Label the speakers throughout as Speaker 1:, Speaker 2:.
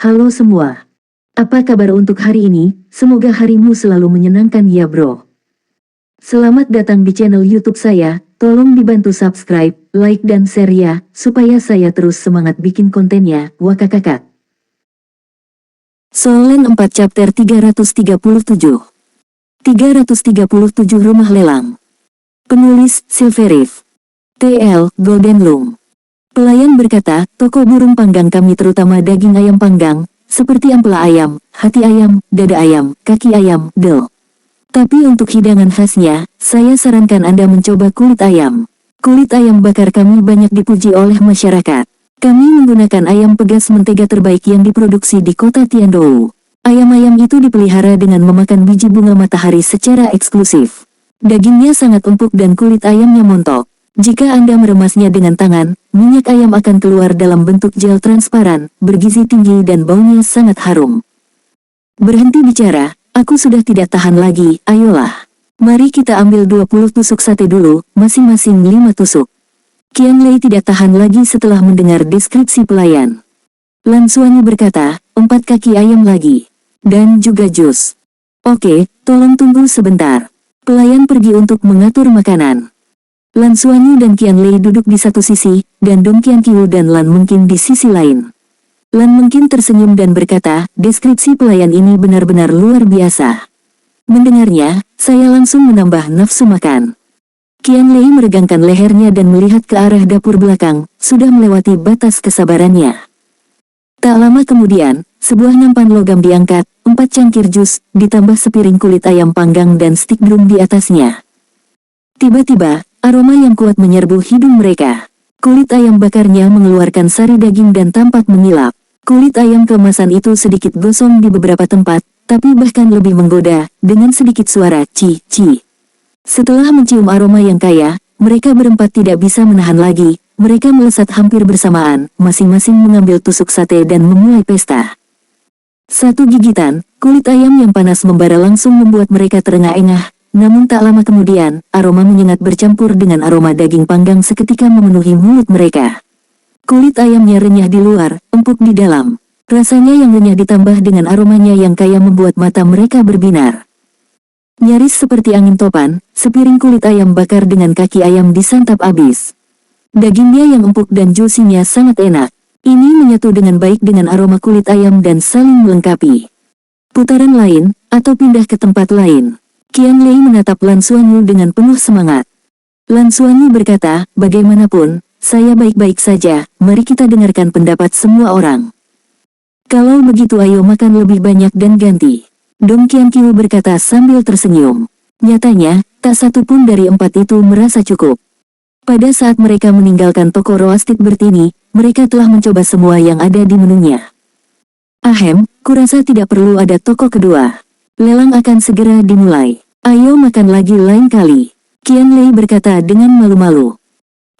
Speaker 1: Halo semua. Apa kabar untuk hari ini? Semoga harimu selalu menyenangkan ya bro. Selamat datang di channel YouTube saya. Tolong dibantu subscribe, like dan share ya, supaya saya terus semangat bikin kontennya. Wakakakak. Solen 4 chapter 337. 337 Rumah Lelang. Penulis Silverif. TL Golden Loom. Pelayan berkata, toko burung panggang kami terutama daging ayam panggang, seperti ampela ayam, hati ayam, dada ayam, kaki ayam, del. Tapi untuk hidangan khasnya, saya sarankan Anda mencoba kulit ayam. Kulit ayam bakar kami banyak dipuji oleh masyarakat. Kami menggunakan ayam pegas mentega terbaik yang diproduksi di kota Tiandou. Ayam-ayam itu dipelihara dengan memakan biji bunga matahari secara eksklusif. Dagingnya sangat empuk dan kulit ayamnya montok. Jika Anda meremasnya dengan tangan, minyak ayam akan keluar dalam bentuk gel transparan, bergizi tinggi dan baunya sangat harum. Berhenti bicara, aku sudah tidak tahan lagi, ayolah. Mari kita ambil 20 tusuk sate dulu, masing-masing 5 tusuk. Qianlei tidak tahan lagi setelah mendengar deskripsi pelayan. Lan Xuanyu berkata, 4 kaki ayam lagi. Dan juga jus. Oke, tolong tunggu sebentar. Pelayan pergi untuk mengatur makanan. Lan Xuanyu dan Qianlei duduk di satu sisi, dan Dong Qianqiu dan Lan Mengqin di sisi lain. Lan Mengqin tersenyum dan berkata, deskripsi pelayan ini benar-benar luar biasa. Mendengarnya, saya langsung menambah nafsu makan. Qianlei meregangkan lehernya dan melihat ke arah dapur belakang, sudah melewati batas kesabarannya. Tak lama kemudian, sebuah nampan logam diangkat, 4 cangkir jus, ditambah sepiring kulit ayam panggang dan stik drum di atasnya. Tiba-tiba, aroma yang kuat menyerbu hidung mereka. Kulit ayam bakarnya mengeluarkan sari daging dan tampak mengilap. Kulit ayam kemasan itu sedikit gosong di beberapa tempat, tapi bahkan lebih menggoda, dengan sedikit suara ci-ci. Setelah mencium aroma yang kaya, mereka berempat tidak bisa menahan lagi. Mereka melesat hampir bersamaan, masing-masing mengambil tusuk sate dan memulai pesta. Satu gigitan, kulit ayam yang panas membara langsung membuat mereka terengah-engah. Namun tak lama kemudian, aroma menyengat bercampur dengan aroma daging panggang seketika memenuhi mulut mereka. Kulit ayamnya renyah di luar, empuk di dalam. Rasanya yang renyah ditambah dengan aromanya yang kaya membuat mata mereka berbinar. Nyaris seperti angin topan, sepiring kulit ayam bakar dengan kaki ayam disantap habis. Dagingnya yang empuk dan juicy-nya sangat enak. Ini menyatu dengan baik dengan aroma kulit ayam dan saling melengkapi. Putaran lain, atau pindah ke tempat lain. Qianlei menatap Lan Xuanyu dengan penuh semangat. Lan Xuanyu berkata, bagaimanapun, saya baik-baik saja, mari kita dengarkan pendapat semua orang. Kalau begitu ayo makan lebih banyak dan ganti. Dong Qianqiu berkata sambil tersenyum. Nyatanya, tak satu pun dari 4 itu merasa cukup. Pada saat mereka meninggalkan toko Roasted Bertini, mereka telah mencoba semua yang ada di menunya. Ahem, kurasa tidak perlu ada toko kedua. Lelang akan segera dimulai. Ayo makan lagi lain kali. Qianlei berkata dengan malu-malu.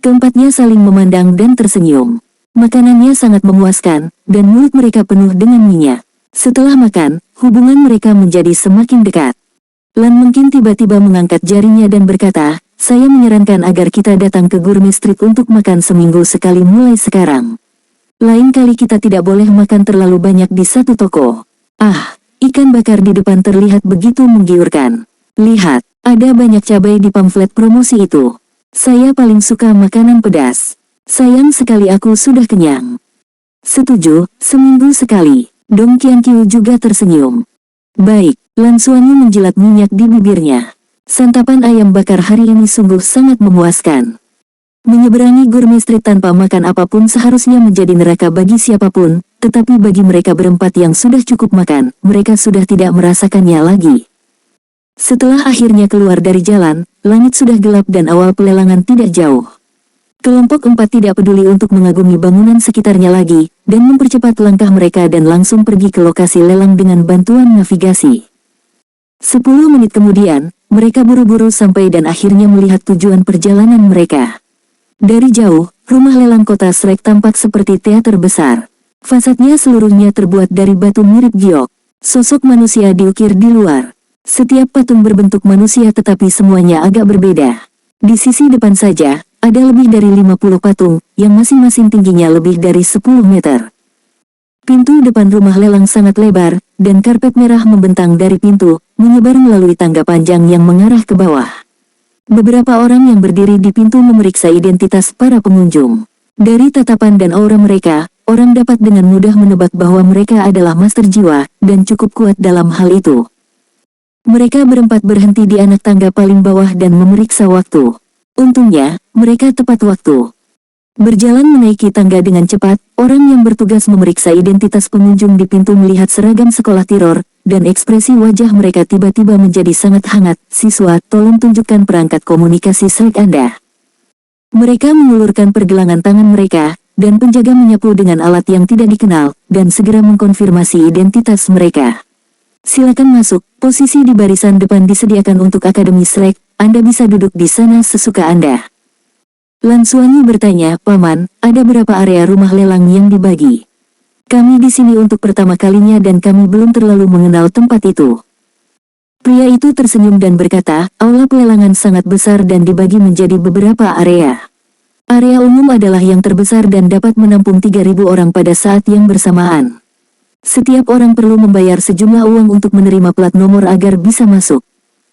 Speaker 1: Keempatnya saling memandang dan tersenyum. Makanannya sangat memuaskan, dan mulut mereka penuh dengan minyak. Setelah makan, hubungan mereka menjadi semakin dekat. Lan Mengqin tiba-tiba mengangkat jarinya dan berkata, saya menyarankan agar kita datang ke Gourmet Street untuk makan seminggu sekali mulai sekarang. Lain kali kita tidak boleh makan terlalu banyak di satu toko. Ah, ikan bakar di depan terlihat begitu menggiurkan. Lihat, ada banyak cabai di pamflet promosi itu. Saya paling suka makanan pedas. Sayang sekali aku sudah kenyang. Setuju, seminggu sekali. Dong Qianqiu juga tersenyum. Baik, Lan Xuanyu menjilat minyak di bibirnya. Santapan ayam bakar hari ini sungguh sangat memuaskan. Menyeberangi Gourmet Street tanpa makan apapun seharusnya menjadi neraka bagi siapapun, tetapi bagi mereka berempat yang sudah cukup makan, mereka sudah tidak merasakannya lagi. Setelah akhirnya keluar dari jalan, langit sudah gelap dan awal pelelangan tidak jauh. Kelompok 4 tidak peduli untuk mengagumi bangunan sekitarnya lagi, dan mempercepat langkah mereka dan langsung pergi ke lokasi lelang dengan bantuan navigasi. 10 menit kemudian, mereka buru-buru sampai dan akhirnya melihat tujuan perjalanan mereka. Dari jauh, rumah lelang kota Shrek tampak seperti teater besar. Fasadnya seluruhnya terbuat dari batu mirip giok. Sosok manusia diukir di luar. Setiap patung berbentuk manusia tetapi semuanya agak berbeda. Di sisi depan saja, ada lebih dari 50 patung, yang masing-masing tingginya lebih dari 10 meter. Pintu depan rumah lelang sangat lebar, dan karpet merah membentang dari pintu, menyebar melalui tangga panjang yang mengarah ke bawah. Beberapa orang yang berdiri di pintu memeriksa identitas para pengunjung. Dari tatapan dan aura mereka, orang dapat dengan mudah menebak bahwa mereka adalah master jiwa, dan cukup kuat dalam hal itu. Mereka berempat berhenti di anak tangga paling bawah dan memeriksa waktu. Untungnya, mereka tepat waktu. Berjalan menaiki tangga dengan cepat, orang yang bertugas memeriksa identitas pengunjung di pintu melihat seragam sekolah teror, dan ekspresi wajah mereka tiba-tiba menjadi sangat hangat. Siswa, tolong tunjukkan perangkat komunikasi Slack Anda. Mereka mengulurkan pergelangan tangan mereka, dan penjaga menyapu dengan alat yang tidak dikenal, dan segera mengkonfirmasi identitas mereka. Silakan masuk, posisi di barisan depan disediakan untuk Akademi Slack, Anda bisa duduk di sana sesuka Anda. Lansuani bertanya, Paman, ada berapa area rumah lelang yang dibagi? Kami di sini untuk pertama kalinya dan kami belum terlalu mengenal tempat itu. Pria itu tersenyum dan berkata, aula pelelangan sangat besar dan dibagi menjadi beberapa area. Area umum adalah yang terbesar dan dapat menampung 3.000 orang pada saat yang bersamaan. Setiap orang perlu membayar sejumlah uang untuk menerima plat nomor agar bisa masuk.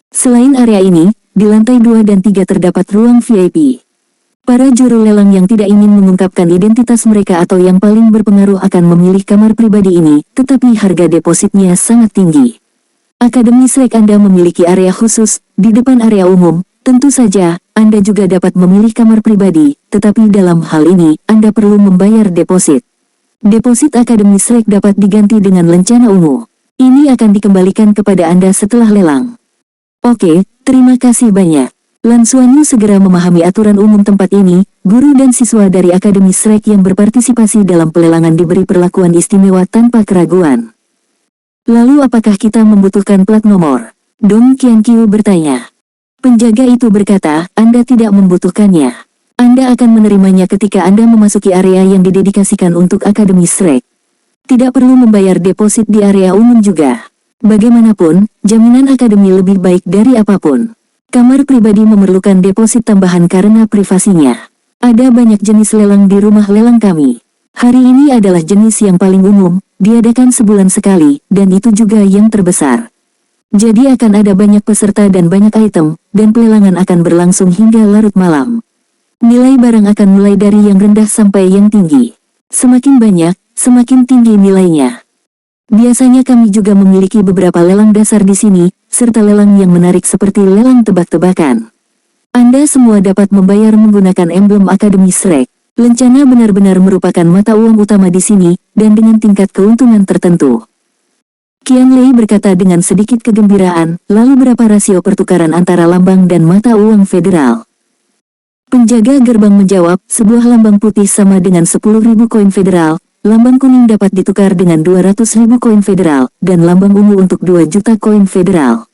Speaker 1: Selain area ini, di lantai 2 dan 3 terdapat ruang VIP. Para juru lelang yang tidak ingin mengungkapkan identitas mereka atau yang paling berpengaruh akan memilih kamar pribadi ini, tetapi harga depositnya sangat tinggi. Akademi Slack Anda memiliki area khusus, di depan area umum, tentu saja, Anda juga dapat memilih kamar pribadi, tetapi dalam hal ini, Anda perlu membayar deposit. Deposit Akademi Slack dapat diganti dengan lencana ungu. Ini akan dikembalikan kepada Anda setelah lelang. Oke, terima kasih banyak. Lansuani segera memahami aturan umum tempat ini, guru dan siswa dari Akademi Slack yang berpartisipasi dalam pelelangan diberi perlakuan istimewa tanpa keraguan. Lalu apakah kita membutuhkan plat nomor? Dong Qianqiu bertanya. Penjaga itu berkata, Anda tidak membutuhkannya. Anda akan menerimanya ketika Anda memasuki area yang didedikasikan untuk Akademi Slack. Tidak perlu membayar deposit di area umum juga. Bagaimanapun, jaminan Akademi lebih baik dari apapun. Kamar pribadi memerlukan deposit tambahan karena privasinya. Ada banyak jenis lelang di rumah lelang kami. Hari ini adalah jenis yang paling umum, diadakan sebulan sekali, dan itu juga yang terbesar. Jadi akan ada banyak peserta dan banyak item, dan pelelangan akan berlangsung hingga larut malam. Nilai barang akan mulai dari yang rendah sampai yang tinggi. Semakin banyak, semakin tinggi nilainya. Biasanya kami juga memiliki beberapa lelang dasar di sini, serta lelang yang menarik seperti lelang tebak-tebakan. Anda semua dapat membayar menggunakan emblem Akademi Slack. Lencana benar-benar merupakan mata uang utama di sini, dan dengan tingkat keuntungan tertentu. Qianlei berkata dengan sedikit kegembiraan, lalu berapa rasio pertukaran antara lambang dan mata uang federal? Penjaga gerbang menjawab, sebuah lambang putih sama dengan 10.000 koin federal, lambang kuning dapat ditukar dengan 200.000 koin federal, dan lambang ungu untuk 2 juta koin federal.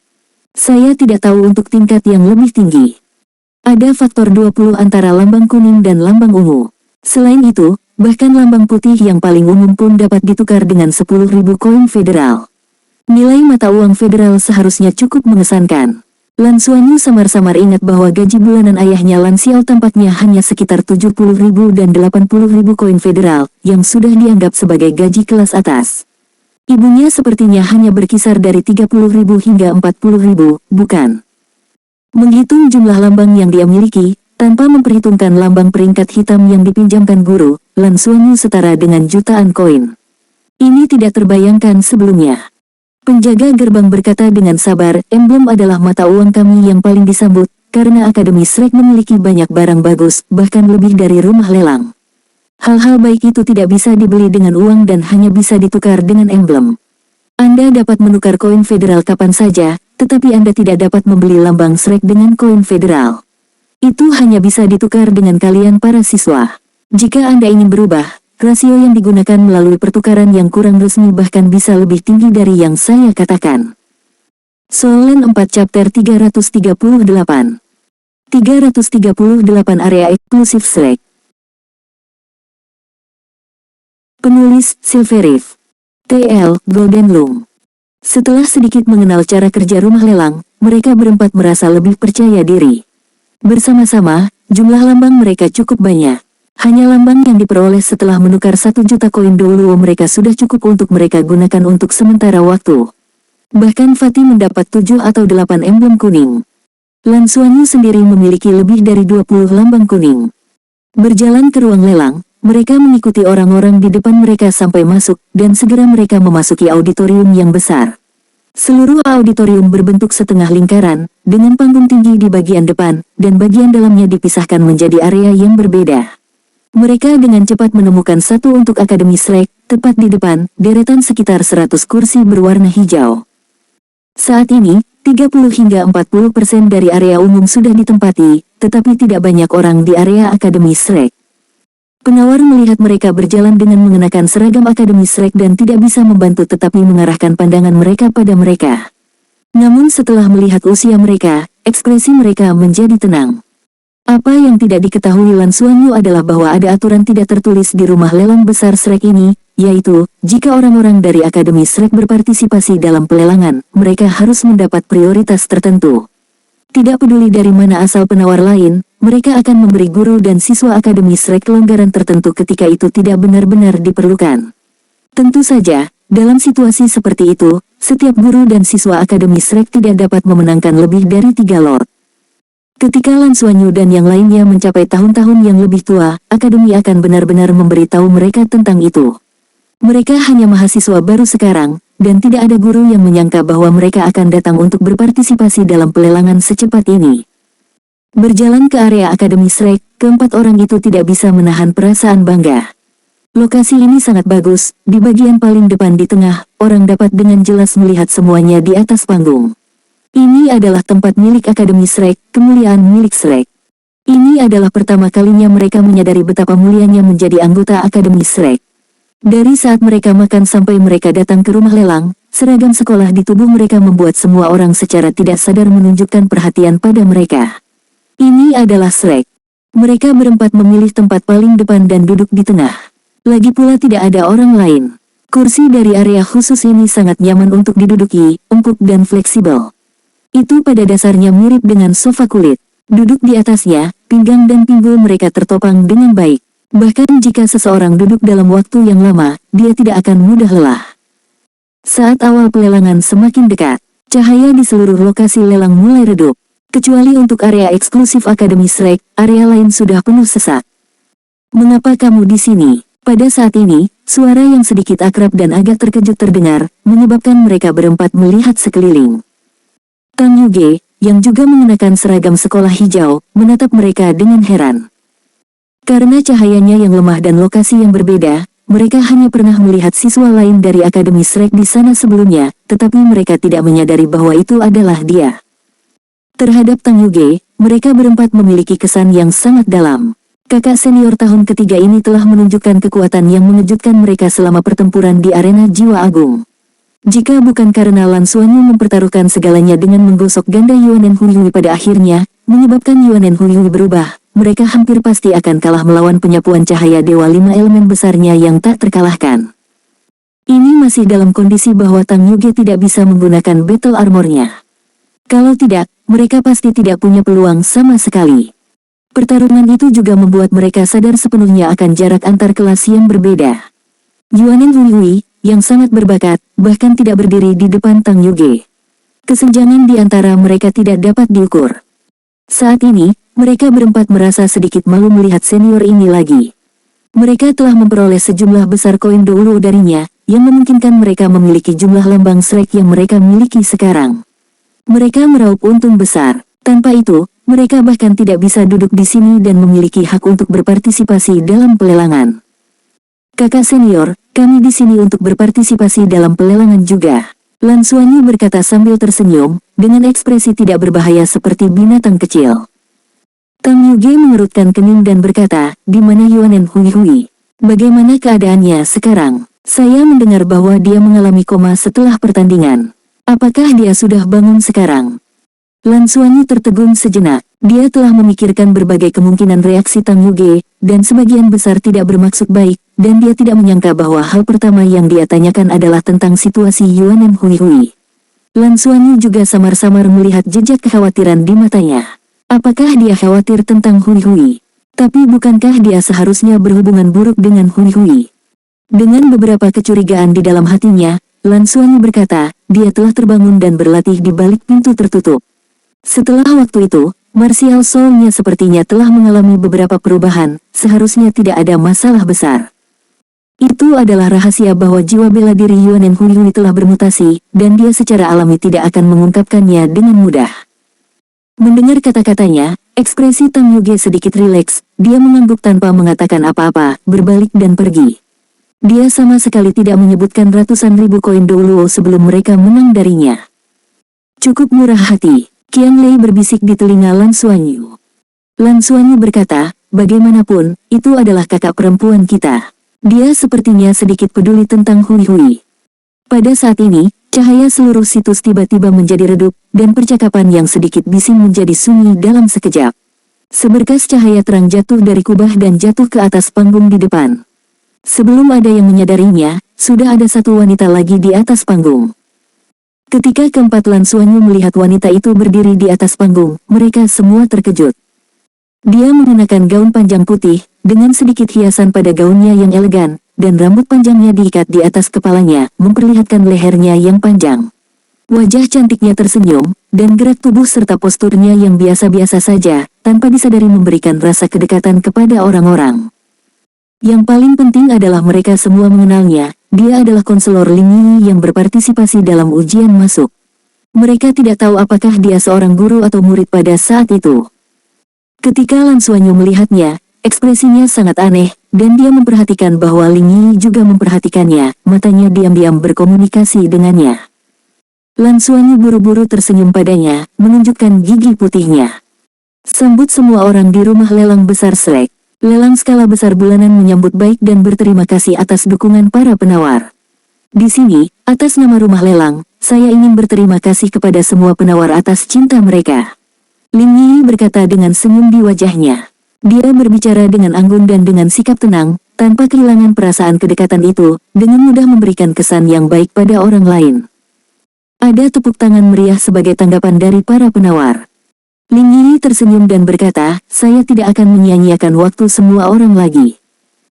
Speaker 1: Saya tidak tahu untuk tingkat yang lebih tinggi. Ada faktor 20 antara lambang kuning dan lambang ungu. Selain itu, bahkan lambang putih yang paling umum pun dapat ditukar dengan 10.000 koin federal. Nilai mata uang federal seharusnya cukup mengesankan. Lansuani samar-samar ingat bahwa gaji bulanan ayahnya Lan Xiao tampaknya hanya sekitar 70.000 dan 80.000 koin federal, yang sudah dianggap sebagai gaji kelas atas. Ibunya sepertinya hanya berkisar dari 30.000 hingga 40.000, bukan? Menghitung jumlah lambang yang dia miliki, tanpa memperhitungkan lambang peringkat hitam yang dipinjamkan guru, Lansuani setara dengan jutaan koin. Ini tidak terbayangkan sebelumnya. Penjaga gerbang berkata dengan sabar, emblem adalah mata uang kami yang paling disambut, karena Akademi Slack memiliki banyak barang bagus, bahkan lebih dari rumah lelang. Hal-hal baik itu tidak bisa dibeli dengan uang dan hanya bisa ditukar dengan emblem. Anda dapat menukar koin federal kapan saja, tetapi Anda tidak dapat membeli lambang Slack dengan koin federal. Itu hanya bisa ditukar dengan kalian para siswa. Jika Anda ingin berubah, rasio yang digunakan melalui pertukaran yang kurang resmi bahkan bisa lebih tinggi dari yang saya katakan. Solen 4 Chapter 338 338 Area Eksklusif Slack. Penulis, Silverif. TL, Golden Loom. Setelah sedikit mengenal cara kerja rumah lelang, mereka berempat merasa lebih percaya diri. Bersama-sama, jumlah lambang mereka cukup banyak. Hanya lambang yang diperoleh setelah menukar 1 juta koin dulu mereka sudah cukup untuk mereka gunakan untuk sementara waktu. Bahkan Fatih mendapat 7 atau 8 emblem kuning. Lan Xuanyu sendiri memiliki lebih dari 20 lambang kuning. Berjalan ke ruang lelang, mereka mengikuti orang-orang di depan mereka sampai masuk, dan segera mereka memasuki auditorium yang besar. Seluruh auditorium berbentuk setengah lingkaran, dengan panggung tinggi di bagian depan, dan bagian dalamnya dipisahkan menjadi area yang berbeda. Mereka dengan cepat menemukan satu untuk Akademi Shrek, tepat di depan, deretan sekitar 100 kursi berwarna hijau. Saat ini, 30 hingga 40% dari area umum sudah ditempati, tetapi tidak banyak orang di area Akademi Shrek. Penawar melihat mereka berjalan dengan mengenakan seragam Akademi Shrek dan tidak bisa membantu tetapi mengarahkan pandangan mereka pada mereka. Namun setelah melihat usia mereka, ekspresi mereka menjadi tenang. Apa yang tidak diketahui Lan Xuanyu adalah bahwa ada aturan tidak tertulis di rumah lelang besar Shrek ini, yaitu, jika orang-orang dari Akademi Shrek berpartisipasi dalam pelelangan, mereka harus mendapat prioritas tertentu. Tidak peduli dari mana asal penawar lain, mereka akan memberi guru dan siswa Akademi Shrek kelonggaran tertentu ketika itu tidak benar-benar diperlukan. Tentu saja, dalam situasi seperti itu, setiap guru dan siswa Akademi Shrek tidak dapat memenangkan lebih dari 3 lot. Ketika Lan Xuanyu dan yang lainnya mencapai tahun-tahun yang lebih tua, Akademi akan benar-benar memberitahu mereka tentang itu. Mereka hanya mahasiswa baru sekarang, dan tidak ada guru yang menyangka bahwa mereka akan datang untuk berpartisipasi dalam pelelangan secepat ini. Berjalan ke area Akademi Shrek, keempat orang itu tidak bisa menahan perasaan bangga. Lokasi ini sangat bagus, di bagian paling depan di tengah, orang dapat dengan jelas melihat semuanya di atas panggung. Ini adalah tempat milik Akademi Shrek, kemuliaan milik Shrek. Ini adalah pertama kalinya mereka menyadari betapa mulianya menjadi anggota Akademi Shrek. Dari saat mereka makan sampai mereka datang ke rumah lelang, seragam sekolah di tubuh mereka membuat semua orang secara tidak sadar menunjukkan perhatian pada mereka. Ini adalah Shrek. Mereka berempat memilih tempat paling depan dan duduk di tengah. Lagi pula tidak ada orang lain. Kursi dari area khusus ini sangat nyaman untuk diduduki, empuk dan fleksibel. Itu pada dasarnya mirip dengan sofa kulit. Duduk di atasnya, pinggang dan pinggul mereka tertopang dengan baik. Bahkan jika seseorang duduk dalam waktu yang lama, dia tidak akan mudah lelah. Saat awal pelelangan semakin dekat, cahaya di seluruh lokasi lelang mulai redup. Kecuali untuk area eksklusif Akademi Shrek, area lain sudah penuh sesak. "Mengapa kamu di sini?" Pada saat ini, suara yang sedikit akrab dan agak terkejut terdengar, menyebabkan mereka berempat melihat sekeliling. Tang Yuge, yang juga mengenakan seragam sekolah hijau, menatap mereka dengan heran. Karena cahayanya yang lemah dan lokasi yang berbeda, mereka hanya pernah melihat siswa lain dari Akademi Shrek di sana sebelumnya, tetapi mereka tidak menyadari bahwa itu adalah dia. Terhadap Tang Yuge, mereka berempat memiliki kesan yang sangat dalam. Kakak senior tahun ketiga ini telah menunjukkan kekuatan yang mengejutkan mereka selama pertempuran di arena Jiwa Agung. Jika bukan karena Lan Xuanyu mempertaruhkan segalanya dengan menggosok ganda Yuanen Huihui pada akhirnya, menyebabkan Yuanen Huihui berubah, mereka hampir pasti akan kalah melawan penyapuan cahaya Dewa 5 elemen besarnya yang tak terkalahkan. Ini masih dalam kondisi bahwa Tang Yuge tidak bisa menggunakan battle armornya. Kalau tidak, mereka pasti tidak punya peluang sama sekali. Pertarungan itu juga membuat mereka sadar sepenuhnya akan jarak antar kelas yang berbeda. Yuanen Huihui, yang sangat berbakat, bahkan tidak berdiri di depan Tang Yuge. Kesenjangan di antara mereka tidak dapat diukur. Saat ini, mereka berempat merasa sedikit malu melihat senior ini lagi. Mereka telah memperoleh sejumlah besar koin dulu darinya, yang memungkinkan mereka memiliki jumlah lambang Shrek yang mereka miliki sekarang. Mereka meraup untung besar. Tanpa itu, mereka bahkan tidak bisa duduk di sini dan memiliki hak untuk berpartisipasi dalam pelelangan. "Kakak senior, kami di sini untuk berpartisipasi dalam pelelangan juga," Lan Xuanyu berkata sambil tersenyum, dengan ekspresi tidak berbahaya seperti binatang kecil. Tang Yuge mengerutkan kening dan berkata, "Di mana Yuanen Huihui? Bagaimana keadaannya sekarang? Saya mendengar bahwa dia mengalami koma setelah pertandingan. Apakah dia sudah bangun sekarang?" Lan Xuanyu tertegun sejenak. Dia telah memikirkan berbagai kemungkinan reaksi Tang Yuge, dan sebagian besar tidak bermaksud baik, dan dia tidak menyangka bahwa hal pertama yang dia tanyakan adalah tentang situasi Yuanen Huihui. Lan Xuanyu juga samar-samar melihat jejak kekhawatiran di matanya. Apakah dia khawatir tentang Huihui? Tapi bukankah dia seharusnya berhubungan buruk dengan Hui Hui? Dengan beberapa kecurigaan di dalam hatinya, Lan Xuanyu berkata, dia telah terbangun dan berlatih di balik pintu tertutup. Setelah waktu itu, martial soul-nya sepertinya telah mengalami beberapa perubahan, seharusnya tidak ada masalah besar. Itu adalah rahasia bahwa jiwa bela diri Yuanen Hui Hui telah bermutasi, dan dia secara alami tidak akan mengungkapkannya dengan mudah. Mendengar kata-katanya, ekspresi Tang Yuge sedikit rileks, dia mengangguk tanpa mengatakan apa-apa, berbalik dan pergi. Dia sama sekali tidak menyebutkan ratusan ribu koin Douluo sebelum mereka menang darinya. Cukup murah hati, Qian Lei berbisik di telinga Lan Xuanyu. Lan Xuanyu berkata, bagaimanapun, itu adalah kakak perempuan kita. Dia sepertinya sedikit peduli tentang Hui Hui. Pada saat ini, cahaya seluruh situs tiba-tiba menjadi redup, dan percakapan yang sedikit bising menjadi sunyi dalam sekejap. Seberkas cahaya terang jatuh dari kubah dan jatuh ke atas panggung di depan. Sebelum ada yang menyadarinya, sudah ada satu wanita lagi di atas panggung. Ketika keempat Lan Xuanyu melihat wanita itu berdiri di atas panggung, mereka semua terkejut. Dia mengenakan gaun panjang putih, dengan sedikit hiasan pada gaunnya yang elegan, dan rambut panjangnya diikat di atas kepalanya, memperlihatkan lehernya yang panjang. Wajah cantiknya tersenyum, dan gerak tubuh serta posturnya yang biasa-biasa saja, tanpa disadari memberikan rasa kedekatan kepada orang-orang. Yang paling penting adalah mereka semua mengenalnya, dia adalah konselor Ling Yi yang berpartisipasi dalam ujian masuk. Mereka tidak tahu apakah dia seorang guru atau murid pada saat itu. Ketika Lan Xuanyu melihatnya, ekspresinya sangat aneh, dan dia memperhatikan bahwa Ling Yi juga memperhatikannya, matanya diam-diam berkomunikasi dengannya. Lan Xuanyu buru-buru tersenyum padanya, menunjukkan gigi putihnya. Sambut semua orang di rumah lelang besar Shrek. Lelang skala besar bulanan menyambut baik dan berterima kasih atas dukungan para penawar. Di sini, atas nama rumah lelang, saya ingin berterima kasih kepada semua penawar atas cinta mereka. Ling Yi berkata dengan senyum di wajahnya. Dia berbicara dengan anggun dan dengan sikap tenang, tanpa kehilangan perasaan kedekatan itu, dengan mudah memberikan kesan yang baik pada orang lain. Ada tepuk tangan meriah sebagai tanggapan dari para penawar. Ling Yi tersenyum dan berkata, saya tidak akan menyia-nyiakan waktu semua orang lagi.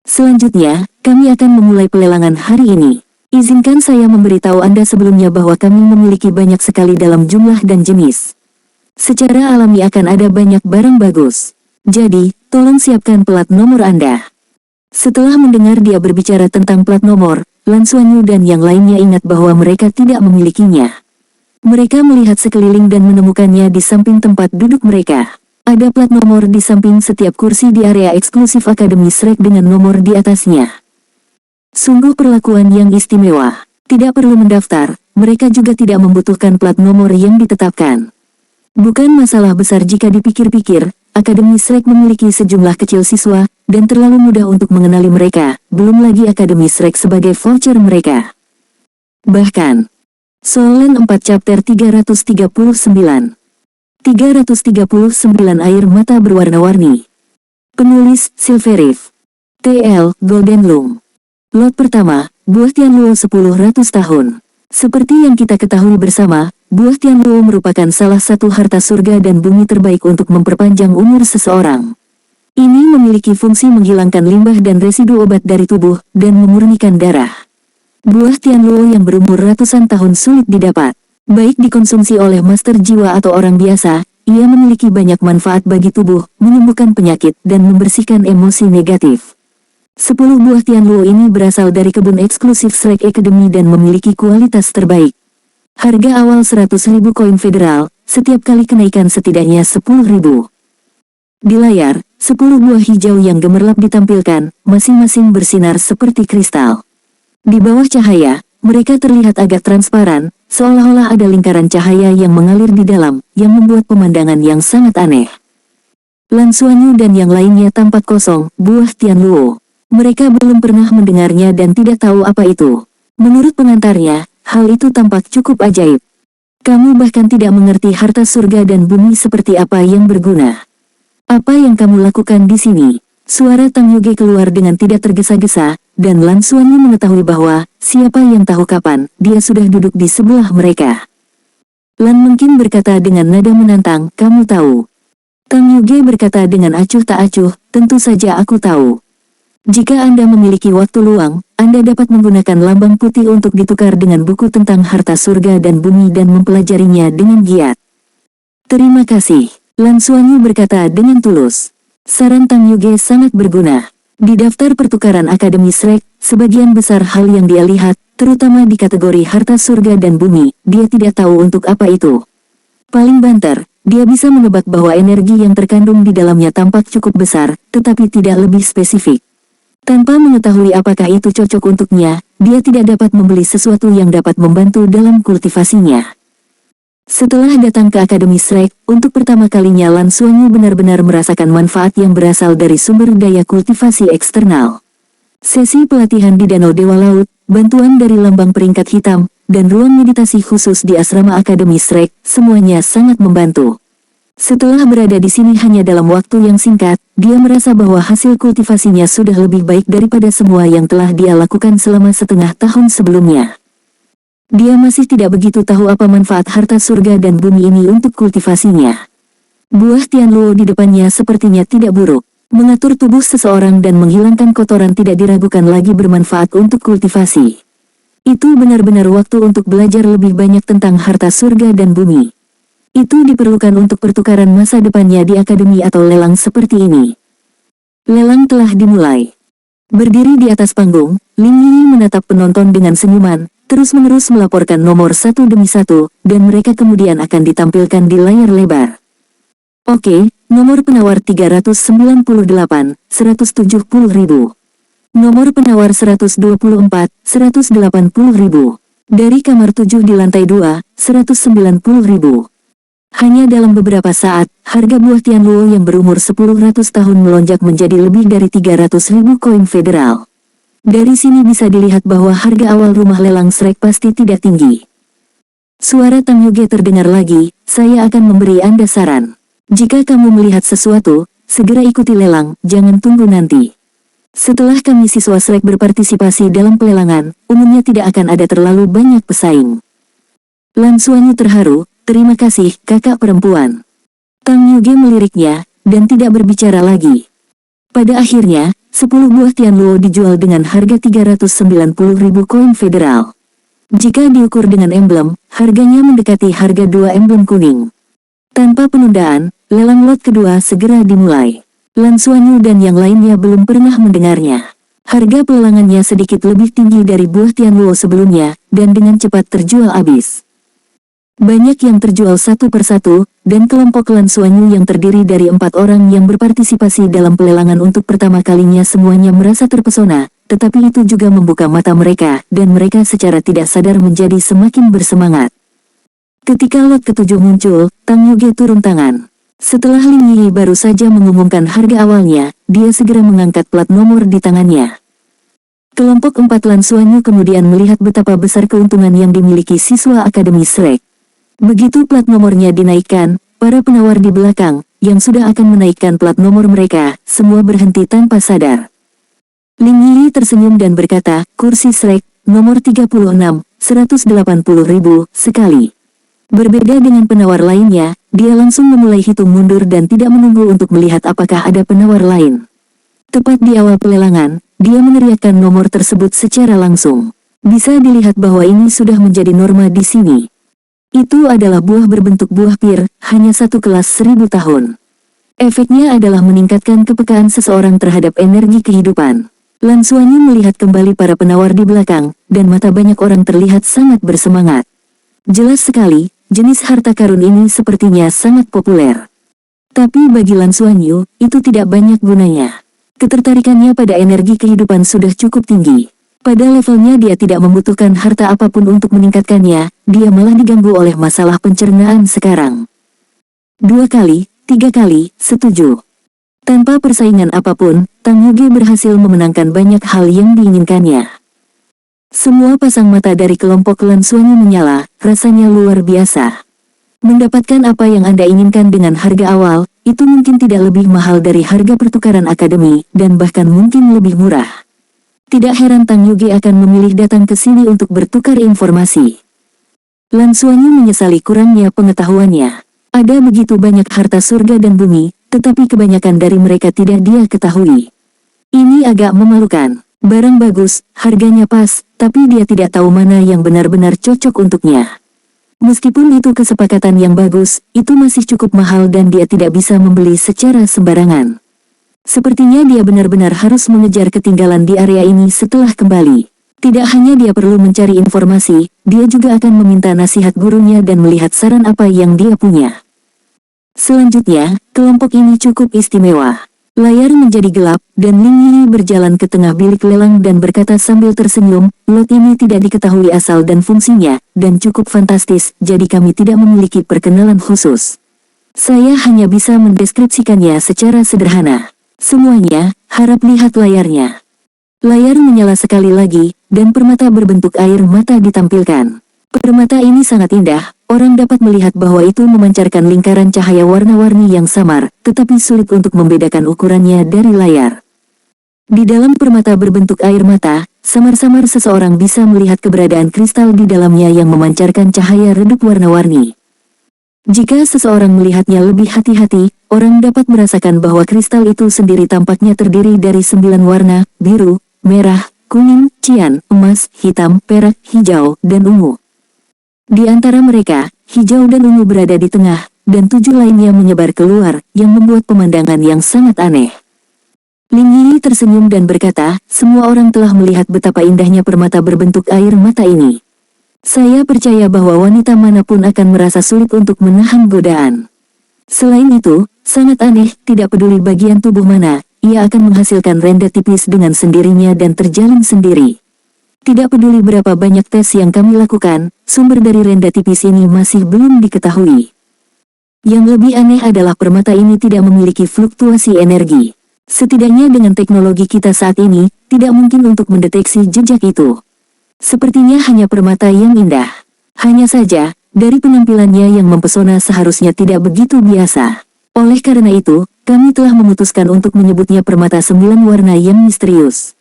Speaker 1: Selanjutnya, kami akan memulai pelelangan hari ini. Izinkan saya memberitahu Anda sebelumnya bahwa kami memiliki banyak sekali dalam jumlah dan jenis. Secara alami akan ada banyak barang bagus. Jadi, tolong siapkan plat nomor Anda. Setelah mendengar dia berbicara tentang plat nomor, Lan Xuanyu dan yang lainnya ingat bahwa mereka tidak memilikinya. Mereka melihat sekeliling dan menemukannya di samping tempat duduk mereka. Ada plat nomor di samping setiap kursi di area eksklusif Akademi Shrek dengan nomor di atasnya. Sungguh perlakuan yang istimewa. Tidak perlu mendaftar, mereka juga tidak membutuhkan plat nomor yang ditetapkan. Bukan masalah besar jika dipikir-pikir, Akademi Shrek memiliki sejumlah kecil siswa, dan terlalu mudah untuk mengenali mereka, belum lagi Akademi Shrek sebagai voucher mereka. Bahkan, Solen 4 Chapter 339 Air mata berwarna-warni. Penulis, Silverif. TL, Golden Loom. Lot pertama, Buah Tianluo 1000 tahun. Seperti yang kita ketahui bersama, Buah Tianluo merupakan salah satu harta surga dan bumi terbaik untuk memperpanjang umur seseorang. Ini memiliki fungsi menghilangkan limbah dan residu obat dari tubuh, dan memurnikan darah. Buah Tianluo yang berumur ratusan tahun sulit didapat. Baik dikonsumsi oleh master jiwa atau orang biasa, ia memiliki banyak manfaat bagi tubuh, menyembuhkan penyakit, dan membersihkan emosi negatif. 10 buah Tianluo ini berasal dari kebun eksklusif Shrek Academy dan memiliki kualitas terbaik. Harga awal 100.000 koin federal, setiap kali kenaikan setidaknya 10.000. Di layar, 10 buah hijau yang gemerlap ditampilkan, masing-masing bersinar seperti kristal. Di bawah cahaya, mereka terlihat agak transparan, seolah-olah ada lingkaran cahaya yang mengalir di dalam, yang membuat pemandangan yang sangat aneh. Lan Xuanyu dan yang lainnya tampak kosong, buah Tianluo. Mereka belum pernah mendengarnya dan tidak tahu apa itu. Menurut pengantarnya, hal itu tampak cukup ajaib. Kamu bahkan tidak mengerti harta surga dan bumi seperti apa yang berguna. Apa yang kamu lakukan di sini? Suara Tang Yuge keluar dengan tidak tergesa-gesa, dan Lan Xuanyu mengetahui bahwa, siapa yang tahu kapan, dia sudah duduk di sebelah mereka. Lan mungkin berkata dengan nada menantang, kamu tahu. Tang Yuge berkata dengan acuh tak acuh, tentu saja aku tahu. Jika Anda memiliki waktu luang, Anda dapat menggunakan lambang putih untuk ditukar dengan buku tentang harta surga dan bumi dan mempelajarinya dengan giat. Terima kasih, Lan Xuanyu berkata dengan tulus. Saran Tang Yuge sangat berguna. Di daftar pertukaran Akademi Shrek, sebagian besar hal yang dia lihat, terutama di kategori harta surga dan bumi, dia tidak tahu untuk apa itu. Paling banter, dia bisa menebak bahwa energi yang terkandung di dalamnya tampak cukup besar, tetapi tidak lebih spesifik. Tanpa mengetahui apakah itu cocok untuknya, dia tidak dapat membeli sesuatu yang dapat membantu dalam kultivasinya. Setelah datang ke Akademi Shrek, untuk pertama kalinya Lan Xuanyu benar-benar merasakan manfaat yang berasal dari sumber daya kultivasi eksternal. Sesi pelatihan di Danau Dewa Laut, bantuan dari lambang peringkat hitam, dan ruang meditasi khusus di asrama Akademi Shrek, semuanya sangat membantu. Setelah berada di sini hanya dalam waktu yang singkat, dia merasa bahwa hasil kultivasinya sudah lebih baik daripada semua yang telah dia lakukan selama setengah tahun sebelumnya. Dia masih tidak begitu tahu apa manfaat harta surga dan bumi ini untuk kultivasinya. Buah Tianluo di depannya sepertinya tidak buruk. Mengatur tubuh seseorang dan menghilangkan kotoran tidak diragukan lagi bermanfaat untuk kultivasi. Itu benar-benar waktu untuk belajar lebih banyak tentang harta surga dan bumi. Itu diperlukan untuk pertukaran masa depannya di akademi atau lelang seperti ini. Lelang telah dimulai. Berdiri di atas panggung, Ling Yi menatap penonton dengan senyuman, terus-menerus melaporkan nomor satu demi satu, dan mereka kemudian akan ditampilkan di layar lebar. Oke, nomor penawar 398, 170.000. Nomor penawar 124, 180.000. Dari kamar 7 di lantai 2, 190.000. Hanya dalam beberapa saat, harga buah Tianluo yang berumur 1000 tahun melonjak menjadi lebih dari 300.000 koin federal. Dari sini bisa dilihat bahwa harga awal rumah lelang Shrek pasti tidak tinggi. Suara Tang Yuge terdengar lagi, saya akan memberi Anda saran. Jika kamu melihat sesuatu, segera ikuti lelang, jangan tunggu nanti. Setelah kami siswa Shrek berpartisipasi dalam pelelangan, umumnya tidak akan ada terlalu banyak pesaing. Lan Xuanyu terharu, terima kasih, kakak perempuan. Tang Yuge meliriknya, dan tidak berbicara lagi. Pada akhirnya, 10 buah Tianluo dijual dengan harga 390.000 koin federal. Jika diukur dengan emblem, harganya mendekati harga 2 emblem kuning. Tanpa penundaan, lelang lot kedua segera dimulai. Lan Xuanyu dan yang lainnya belum pernah mendengarnya. Harga pelelangannya sedikit lebih tinggi dari buah Tianluo sebelumnya, dan dengan cepat terjual habis. Banyak yang terjual satu persatu, dan kelompok Lan Xuanyu yang terdiri dari 4 orang yang berpartisipasi dalam pelelangan untuk pertama kalinya semuanya merasa terpesona, tetapi itu juga membuka mata mereka, dan mereka secara tidak sadar menjadi semakin bersemangat. Ketika lot ketujuh muncul, Tang Yuge turun tangan. Setelah Ling Yi baru saja mengumumkan harga awalnya, dia segera mengangkat plat nomor di tangannya. Kelompok 4 Lan Xuanyu kemudian melihat betapa besar keuntungan yang dimiliki siswa Akademi Shrek. Begitu plat nomornya dinaikkan, para penawar di belakang, yang sudah akan menaikkan plat nomor mereka, semua berhenti tanpa sadar. Ling Yi tersenyum dan berkata, kursi Shrek, nomor 36, 180.000, sekali. Berbeda dengan penawar lainnya, dia langsung memulai hitung mundur dan tidak menunggu untuk melihat apakah ada penawar lain. Tepat di awal pelelangan, dia meneriakkan nomor tersebut secara langsung. Bisa dilihat bahwa ini sudah menjadi norma di sini. Itu adalah buah berbentuk buah pir, hanya satu kelas 1000 tahun. Efeknya adalah meningkatkan kepekaan seseorang terhadap energi kehidupan. Lan Xuanyu melihat kembali para penawar di belakang, dan mata banyak orang terlihat sangat bersemangat. Jelas sekali, jenis harta karun ini sepertinya sangat populer. Tapi bagi Lan Xuanyu, itu tidak banyak gunanya. Ketertarikannya pada energi kehidupan sudah cukup tinggi. Pada levelnya dia tidak membutuhkan harta apapun untuk meningkatkannya, dia malah diganggu oleh masalah pencernaan sekarang. 2 kali, 3 kali, setuju. Tanpa persaingan apapun, Tang Yuge berhasil memenangkan banyak hal yang diinginkannya. Semua pasang mata dari kelompok Lan Xuanyu menyala, rasanya luar biasa. Mendapatkan apa yang Anda inginkan dengan harga awal, itu mungkin tidak lebih mahal dari harga pertukaran akademi, dan bahkan mungkin lebih murah. Tidak heran Tang Yuge akan memilih datang ke sini untuk bertukar informasi. Lan Xuanyu menyesali kurangnya pengetahuannya. Ada begitu banyak harta surga dan bumi, tetapi kebanyakan dari mereka tidak dia ketahui. Ini agak memalukan. Barang bagus, harganya pas, tapi dia tidak tahu mana yang benar-benar cocok untuknya. Meskipun itu kesepakatan yang bagus, itu masih cukup mahal dan dia tidak bisa membeli secara sembarangan. Sepertinya dia benar-benar harus mengejar ketinggalan di area ini setelah kembali. Tidak hanya dia perlu mencari informasi, dia juga akan meminta nasihat gurunya dan melihat saran apa yang dia punya. Selanjutnya, kelompok ini cukup istimewa. Layar menjadi gelap, dan Ling Yi berjalan ke tengah bilik lelang dan berkata sambil tersenyum, "Lot ini tidak diketahui asal dan fungsinya, dan cukup fantastis, jadi kami tidak memiliki perkenalan khusus. Saya hanya bisa mendeskripsikannya secara sederhana. Semuanya, harap lihat layarnya." Layar menyala sekali lagi, dan permata berbentuk air mata ditampilkan. Permata ini sangat indah, orang dapat melihat bahwa itu memancarkan lingkaran cahaya warna-warni yang samar, tetapi sulit untuk membedakan ukurannya dari layar. Di dalam permata berbentuk air mata, samar-samar seseorang bisa melihat keberadaan kristal di dalamnya yang memancarkan cahaya redup warna-warni. Jika seseorang melihatnya lebih hati-hati, orang dapat merasakan bahwa kristal itu sendiri tampaknya terdiri dari 9 warna, biru, merah, kuning, cian, emas, hitam, perak, hijau, dan ungu. Di antara mereka, hijau dan ungu berada di tengah, dan 7 lainnya menyebar keluar, yang membuat pemandangan yang sangat aneh. Ling Yi tersenyum dan berkata, "Semua orang telah melihat betapa indahnya permata berbentuk air mata ini. Saya percaya bahwa wanita manapun akan merasa sulit untuk menahan godaan. Selain itu, sangat aneh, tidak peduli bagian tubuh mana, ia akan menghasilkan renda tipis dengan sendirinya dan terjalin sendiri. Tidak peduli berapa banyak tes yang kami lakukan, sumber dari renda tipis ini masih belum diketahui. Yang lebih aneh adalah permata ini tidak memiliki fluktuasi energi. Setidaknya dengan teknologi kita saat ini, tidak mungkin untuk mendeteksi jejak itu. Sepertinya hanya permata yang indah. Hanya saja, dari penampilannya yang mempesona seharusnya tidak begitu biasa. Oleh karena itu, kami telah memutuskan untuk menyebutnya permata 9 warna yang misterius.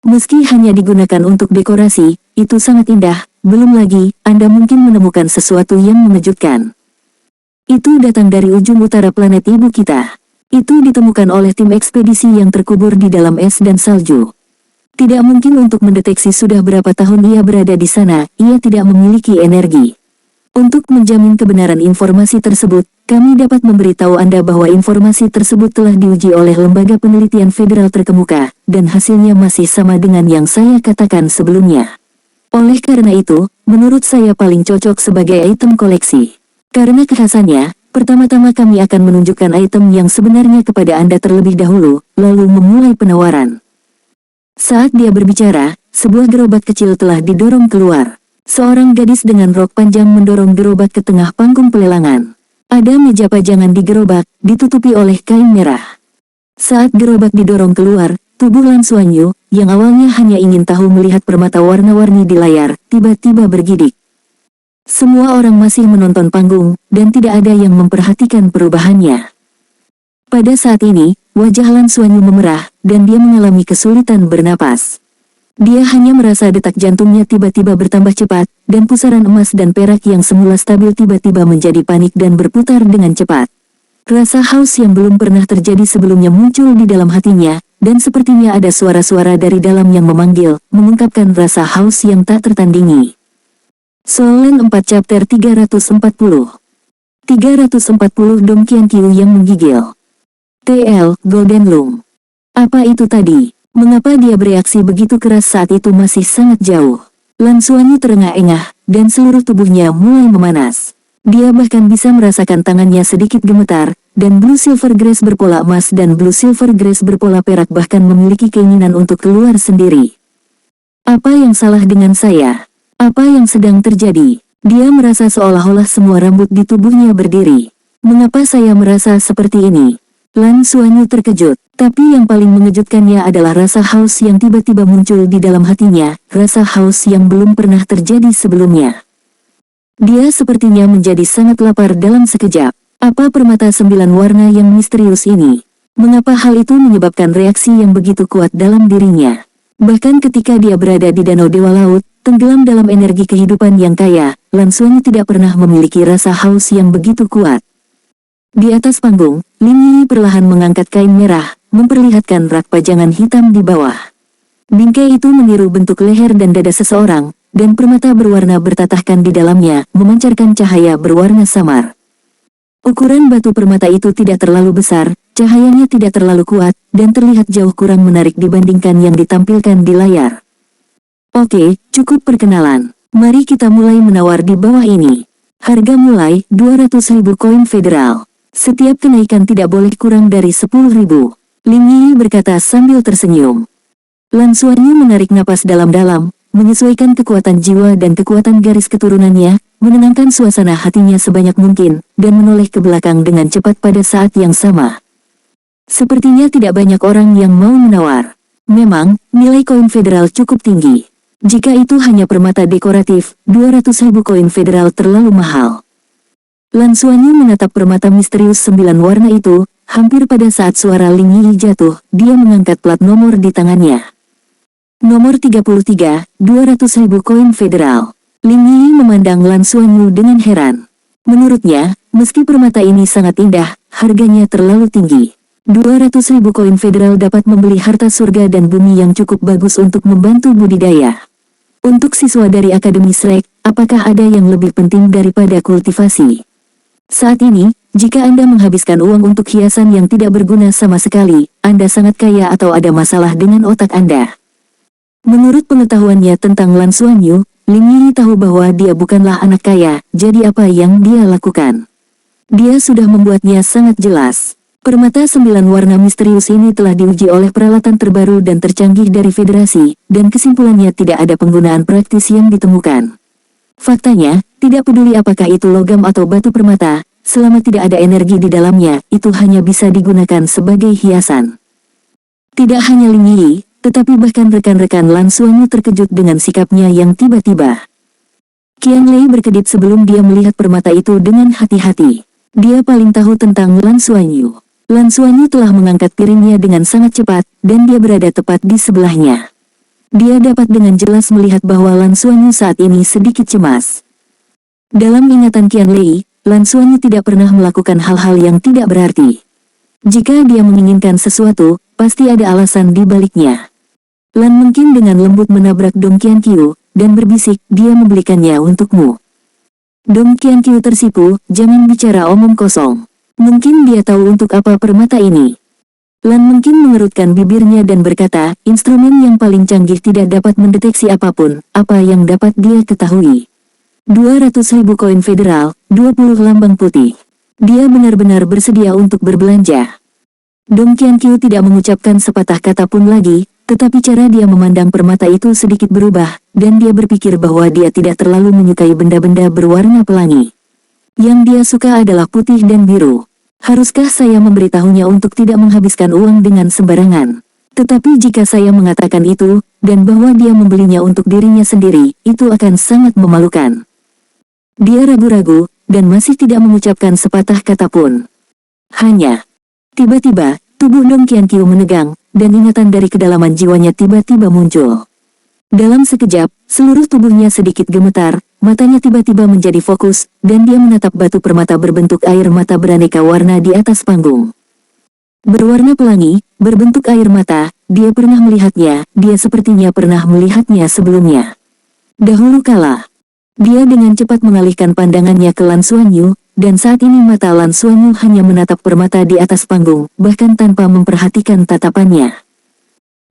Speaker 1: Meski hanya digunakan untuk dekorasi, itu sangat indah, belum lagi, Anda mungkin menemukan sesuatu yang mengejutkan. Itu datang dari ujung utara planet ibu kita. Itu ditemukan oleh tim ekspedisi yang terkubur di dalam es dan salju. Tidak mungkin untuk mendeteksi sudah berapa tahun ia berada di sana, ia tidak memiliki energi. Untuk menjamin kebenaran informasi tersebut, kami dapat memberitahu Anda bahwa informasi tersebut telah diuji oleh lembaga penelitian federal terkemuka, dan hasilnya masih sama dengan yang saya katakan sebelumnya. Oleh karena itu, menurut saya paling cocok sebagai item koleksi. Karena kekhasannya, pertama-tama kami akan menunjukkan item yang sebenarnya kepada Anda terlebih dahulu, lalu memulai penawaran. Saat dia berbicara, sebuah gerobak kecil telah didorong keluar. Seorang gadis dengan rok panjang mendorong gerobak ke tengah panggung pelelangan. Ada meja pajangan di gerobak, ditutupi oleh kain merah. Saat gerobak didorong keluar, tubuh Lan Xuanyu, yang awalnya hanya ingin tahu melihat permata warna-warni di layar, tiba-tiba bergidik. Semua orang masih menonton panggung, dan tidak ada yang memperhatikan perubahannya. Pada saat ini, wajah Lan Xuanyu memerah, dan dia mengalami kesulitan bernapas. Dia hanya merasa detak jantungnya tiba-tiba bertambah cepat, dan pusaran emas dan perak yang semula stabil tiba-tiba menjadi panik dan berputar dengan cepat. Rasa haus yang belum pernah terjadi sebelumnya muncul di dalam hatinya, dan sepertinya ada suara-suara dari dalam yang memanggil, mengungkapkan rasa haus yang tak tertandingi. Soul Land 4 Chapter 340 340 Dong Qianqiu yang menggigil. TL, Golden Loom. Apa itu tadi? Mengapa dia bereaksi begitu keras saat itu masih sangat jauh? Lan Xuanyu terengah-engah, dan seluruh tubuhnya mulai memanas. Dia bahkan bisa merasakan tangannya sedikit gemetar, dan Blue Silver Grace berpola emas dan Blue Silver Grace berpola perak bahkan memiliki keinginan untuk keluar sendiri. Apa yang salah dengan saya? Apa yang sedang terjadi? Dia merasa seolah-olah semua rambut di tubuhnya berdiri. Mengapa saya merasa seperti ini? Lan Xuanyu terkejut, tapi yang paling mengejutkannya adalah rasa haus yang tiba-tiba muncul di dalam hatinya, rasa haus yang belum pernah terjadi sebelumnya. Dia sepertinya menjadi sangat lapar dalam sekejap. Apa permata 9 warna yang misterius ini? Mengapa hal itu menyebabkan reaksi yang begitu kuat dalam dirinya? Bahkan ketika dia berada di Danau Dewa Laut, tenggelam dalam energi kehidupan yang kaya, Lan Xuanyu tidak pernah memiliki rasa haus yang begitu kuat. Di atas panggung, Ling Yi perlahan mengangkat kain merah, memperlihatkan rak pajangan hitam di bawah. Bingkai itu meniru bentuk leher dan dada seseorang, dan permata berwarna bertatahkan di dalamnya, memancarkan cahaya berwarna samar. Ukuran batu permata itu tidak terlalu besar, cahayanya tidak terlalu kuat, dan terlihat jauh kurang menarik dibandingkan yang ditampilkan di layar. Oke, cukup perkenalan. Mari kita mulai menawar di bawah ini. Harga mulai 200.000 koin federal. Setiap kenaikan tidak boleh kurang dari 10.000. Ling Yi berkata sambil tersenyum. Lan Xuanyu menarik napas dalam-dalam, menyesuaikan kekuatan jiwa dan kekuatan garis keturunannya, menenangkan suasana hatinya sebanyak mungkin, dan menoleh ke belakang dengan cepat pada saat yang sama. Sepertinya tidak banyak orang yang mau menawar. Memang, nilai koin federal cukup tinggi. Jika itu hanya permata dekoratif, 200.000 koin federal terlalu mahal. Lan Xuanyu menatap permata misterius 9 warna itu, hampir pada saat suara Ling Yi jatuh, dia mengangkat plat nomor di tangannya. Nomor 33, 200.000 koin federal. Ling Yi memandang Lan Xuanyu dengan heran. Menurutnya, meski permata ini sangat indah, harganya terlalu tinggi. 200.000 koin federal dapat membeli harta surga dan bumi yang cukup bagus untuk membantu budidaya. Untuk siswa dari Akademi Shrek, apakah ada yang lebih penting daripada kultivasi? Saat ini, jika Anda menghabiskan uang untuk hiasan yang tidak berguna sama sekali, Anda sangat kaya atau ada masalah dengan otak Anda. Menurut pengetahuannya tentang Lan Xuanyu, Ling Yi tahu bahwa dia bukanlah anak kaya, jadi apa yang dia lakukan? Dia sudah membuatnya sangat jelas. Permata 9 warna misterius ini telah diuji oleh peralatan terbaru dan tercanggih dari federasi, dan kesimpulannya tidak ada penggunaan praktis yang ditemukan. Faktanya, tidak peduli apakah itu logam atau batu permata, selama tidak ada energi di dalamnya, itu hanya bisa digunakan sebagai hiasan. Tidak hanya Ling Yi, tetapi bahkan rekan-rekan Lan Xuanyu terkejut dengan sikapnya yang tiba-tiba. Qian Lei berkedip sebelum dia melihat permata itu dengan hati-hati. Dia paling tahu tentang Lan Xuanyu. Lan Xuanyu telah mengangkat piringnya dengan sangat cepat, dan dia berada tepat di sebelahnya. Dia dapat dengan jelas melihat bahwa Lan Xuanyu saat ini sedikit cemas. Dalam ingatan Qian Lei, Lan Xuanyu tidak pernah melakukan hal-hal yang tidak berarti. Jika dia menginginkan sesuatu, pasti ada alasan di baliknya. Lan mungkin dengan lembut menabrak Dong Qianqiu, dan berbisik, dia membelikannya untukmu. Dong Qianqiu tersipu, jangan bicara omong kosong. Mungkin dia tahu untuk apa permata ini. Lan mungkin mengerutkan bibirnya dan berkata, instrumen yang paling canggih tidak dapat mendeteksi apapun, apa yang dapat dia ketahui. 200.000 koin federal, 20 lambang putih. Dia benar-benar bersedia untuk berbelanja. Dong Qianqiu tidak mengucapkan sepatah kata pun lagi, tetapi cara dia memandang permata itu sedikit berubah, dan dia berpikir bahwa dia tidak terlalu menyukai benda-benda berwarna pelangi. Yang dia suka adalah putih dan biru. Haruskah saya memberitahunya untuk tidak menghabiskan uang dengan sembarangan? Tetapi jika saya mengatakan itu, dan bahwa dia membelinya untuk dirinya sendiri, itu akan sangat memalukan. Dia ragu-ragu, dan masih tidak mengucapkan sepatah kata pun. Hanya, tiba-tiba, tubuh Dong Qianqiu menegang, dan ingatan dari kedalaman jiwanya tiba-tiba muncul. Dalam sekejap, seluruh tubuhnya sedikit gemetar, matanya tiba-tiba menjadi fokus, dan dia menatap batu permata berbentuk air mata beraneka warna di atas panggung. Berwarna pelangi, berbentuk air mata, dia pernah melihatnya, dia sepertinya pernah melihatnya sebelumnya. Dahulu kala, dia dengan cepat mengalihkan pandangannya ke Lan Xuanyu, dan saat ini mata Lan Xuanyu hanya menatap permata di atas panggung, bahkan tanpa memperhatikan tatapannya.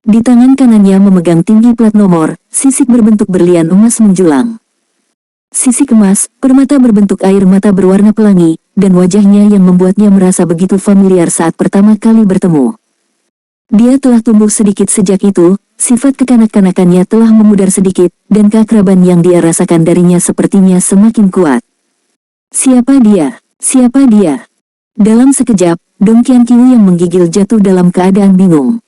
Speaker 1: Di tangan kanannya memegang tinggi plat nomor, sisik berbentuk berlian emas menjulang. Sisik emas, permata berbentuk air mata berwarna pelangi, dan wajahnya yang membuatnya merasa begitu familiar saat pertama kali bertemu. Dia telah tumbuh sedikit sejak itu, sifat kekanak-kanakannya telah memudar sedikit, dan keakraban yang dia rasakan darinya sepertinya semakin kuat. Siapa dia? Siapa dia? Dalam sekejap, Dong Qianqiu yang menggigil jatuh dalam keadaan bingung.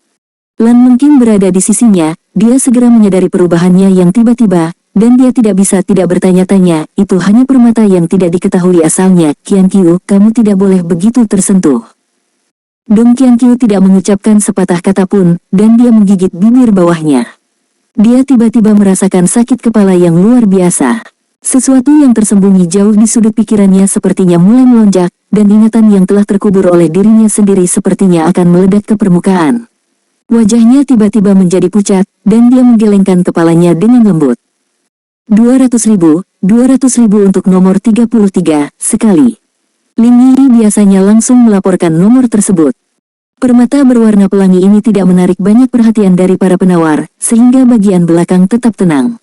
Speaker 1: Lan mungkin berada di sisinya, dia segera menyadari perubahannya yang tiba-tiba, dan dia tidak bisa tidak bertanya-tanya, itu hanya permata yang tidak diketahui asalnya. Qianqiu, kamu tidak boleh begitu tersentuh. Dong Qianqiu tidak mengucapkan sepatah kata pun, dan dia menggigit bibir bawahnya. Dia tiba-tiba merasakan sakit kepala yang luar biasa. Sesuatu yang tersembunyi jauh di sudut pikirannya sepertinya mulai melonjak, dan ingatan yang telah terkubur oleh dirinya sendiri sepertinya akan meledak ke permukaan. Wajahnya tiba-tiba menjadi pucat, dan dia menggelengkan kepalanya dengan lembut. 200.000 untuk nomor 33, sekali. Ling Yi biasanya langsung melaporkan nomor tersebut. Permata berwarna pelangi ini tidak menarik banyak perhatian dari para penawar, sehingga bagian belakang tetap tenang.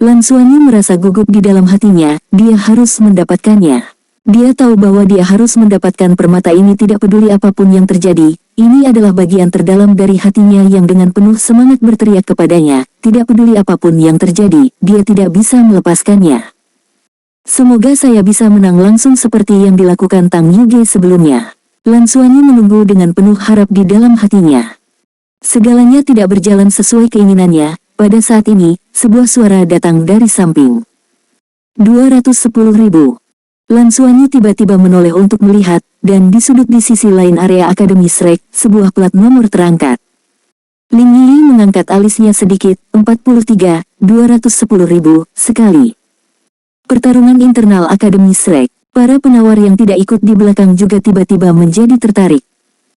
Speaker 1: Lan Xuanyu merasa gugup di dalam hatinya, dia harus mendapatkannya. Dia tahu bahwa dia harus mendapatkan permata ini tidak peduli apapun yang terjadi. Ini adalah bagian terdalam dari hatinya yang dengan penuh semangat berteriak kepadanya, tidak peduli apapun yang terjadi, dia tidak bisa melepaskannya. Semoga saya bisa menang langsung seperti yang dilakukan Tang Yuge sebelumnya. Lan Xuanyu menunggu dengan penuh harap di dalam hatinya. Segalanya tidak berjalan sesuai keinginannya. Pada saat ini, sebuah suara datang dari samping. 210.000. Lan Xuanyu tiba-tiba menoleh untuk melihat, dan di sudut di sisi lain area Akademi Shrek, sebuah plat nomor terangkat. Ling Yi mengangkat alisnya sedikit, 43, 210.000, sekali. Pertarungan internal Akademi Shrek. Para penawar yang tidak ikut di belakang juga tiba-tiba menjadi tertarik.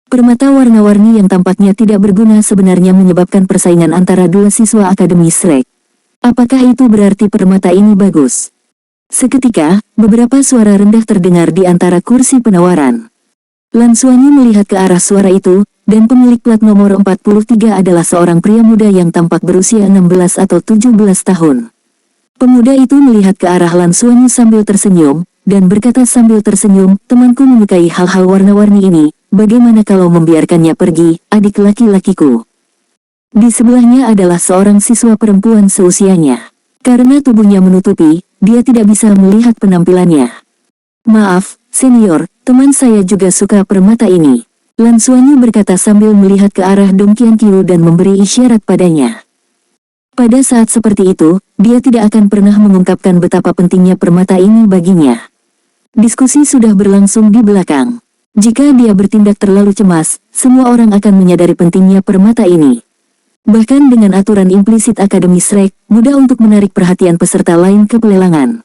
Speaker 1: Permata warna-warni yang tampaknya tidak berguna sebenarnya menyebabkan persaingan antara dua siswa Akademi Shrek. Apakah itu berarti permata ini bagus? Seketika, beberapa suara rendah terdengar di antara kursi penawaran. Lan Xuanyu melihat ke arah suara itu, dan pemilik plat nomor 43 adalah seorang pria muda yang tampak berusia 16 atau 17 tahun. Pemuda itu melihat ke arah Lan Xuanyu sambil tersenyum, dan berkata sambil tersenyum, temanku menyukai hal-hal warna-warni ini, bagaimana kalau membiarkannya pergi, adik laki-lakiku? Di sebelahnya adalah seorang siswa perempuan seusianya. Karena tubuhnya menutupi, dia tidak bisa melihat penampilannya. Maaf, senior, teman saya juga suka permata ini. Lan Xuanyu berkata sambil melihat ke arah Dong Qianqiu dan memberi isyarat padanya. Pada saat seperti itu, dia tidak akan pernah mengungkapkan betapa pentingnya permata ini baginya. Diskusi sudah berlangsung di belakang. Jika dia bertindak terlalu cemas, semua orang akan menyadari pentingnya permata ini. Bahkan dengan aturan implisit Akademi Shrek, mudah untuk menarik perhatian peserta lain ke pelelangan.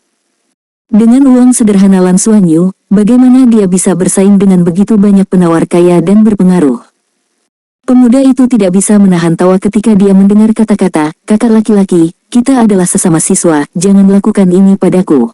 Speaker 1: Dengan uang sederhana Lan Xuanyu, bagaimana dia bisa bersaing dengan begitu banyak penawar kaya dan berpengaruh? Pemuda itu tidak bisa menahan tawa ketika dia mendengar kata-kata, kakak laki-laki, kita adalah sesama siswa, jangan lakukan ini padaku.